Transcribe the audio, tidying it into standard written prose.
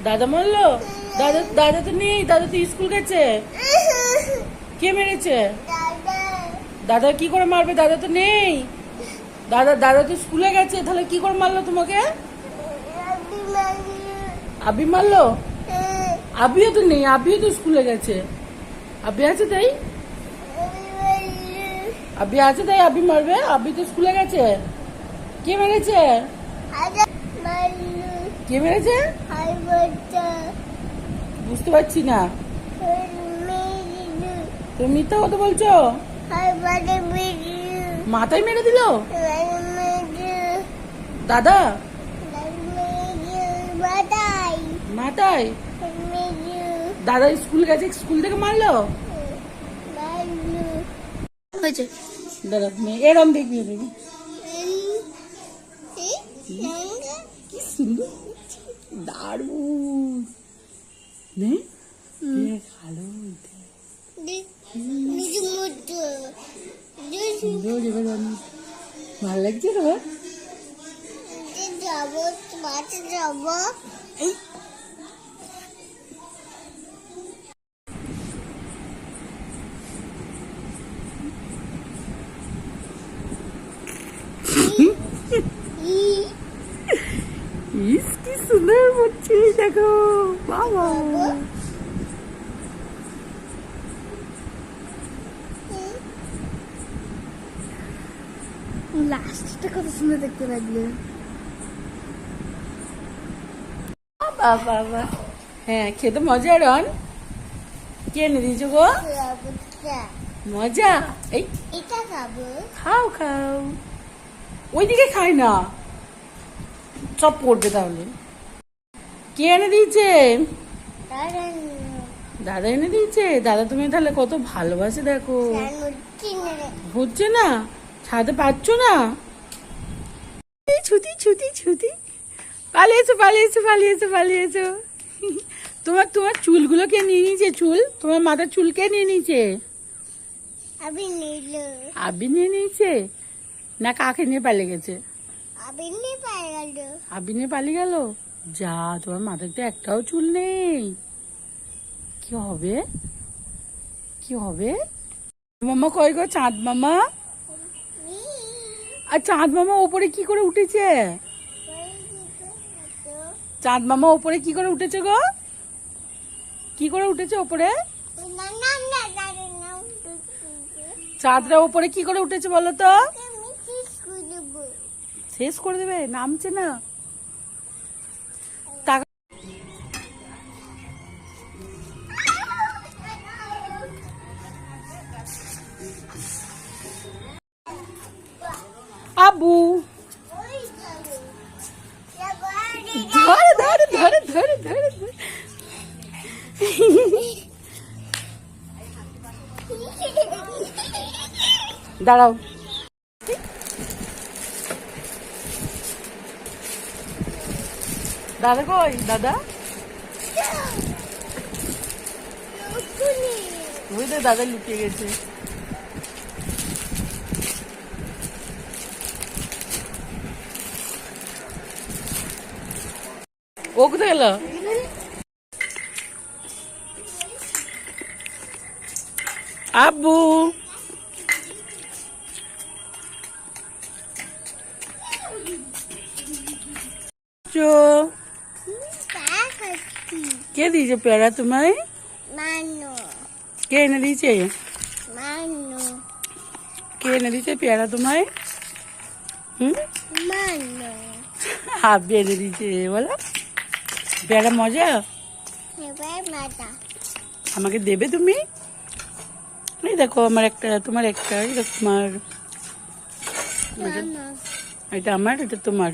দাদা মারলো? দাদা দাদা তো নেই, দাদা তো স্কুল গেছে। কে মেরেছে? দাদা কি করে মারবে? দাদা তো নেই। দাদা তো স্কুলে গেছে, তাহলে কি করে মারলো তোমাকে? আবি মারলো? আবিও তো নেই, আবিও তো স্কুলে গেছে। আবি আছে তাই? আবি আছে তাই আবি মারবে? আবি তো স্কুলে গেছে। কে মেরেছে? কে মেরেছে? বুঝতে পারছি না। তুমি মিথ্যা কথা বলছো। মাথায় মেরে দিল দাদা? মাথায়? দাদা স্কুল গেছে, স্কুল থেকে মারলো? হয়েছে দাদা এরম দেখবি দেখবি কি সুন্দর, দারুণ। ভালো ভালো লাগছে তোমার? যাবো ইস কি সুন্দর হচ্ছে, দেখো বাবা। লাস্টটা কত সুন্দর দেখতে লাগলো। বাবা হ্যাঁ, খেতে মজা। রন কে এনে দিয়েছো গো? মজা। এই খাও খাও, ওইদিকে খায় না, সব পড়বে তাহলে। কে এনে দিয়েছে? দাদা এনে দিয়েছে। দাদা তুমি তাহলে কত ভালোবাসে দেখো। হচ্ছে না, ছাদে পাচ্ছ না। ছুটি ছুটি ছুটি, পালিয়েছো পালিয়েছো পালিয়েছো পালিয়েছো। তোমার তোমার চুলগুলো কে নিয়ে নিয়েছে? চুল, তোমার মাথার চুল কে নিয়ে নিয়েছে? আবি নিয়ে নিয়েছে না কাকে নিয়ে পালিয়ে গেছে? আবি নিয়ে পালিয়ে গেল। যা, তোমার মাথায় তো একটাও চুল নেই। কি হবে, কি হবে? মামা কই গো? চাঁদ মামা? আর চাঁদ মামা ওপরে কি করে উঠেছে? চাঁদ মামা ওপরে কি করে উঠেছে গো? কি করে উঠেছে ওপরে? চাঁদরা ওপরে কি করে উঠেছে বলো তো? শেষ করে দেবে, নামছে না। আবু ধরে ধরে ধরে ধরে ধরে দাঁড়াও। দাদা কই? দাদা ওই তো দাদা লুকিয়ে গেছে। ও কোথায় গেল? আব্বু কে দিয়েছে পেয়ারা তোমায়? কে এনে দিয়েছে? কে এনে দিয়েছে পেয়ারা তোমায়? আব্বু এনে দিয়েছে বলো। পেয়ারা মজা? আমাকে দেবে তুমি? এই দেখো আমার একটা, তোমার একটা, তোমার, এটা আমার, এটা তোমার।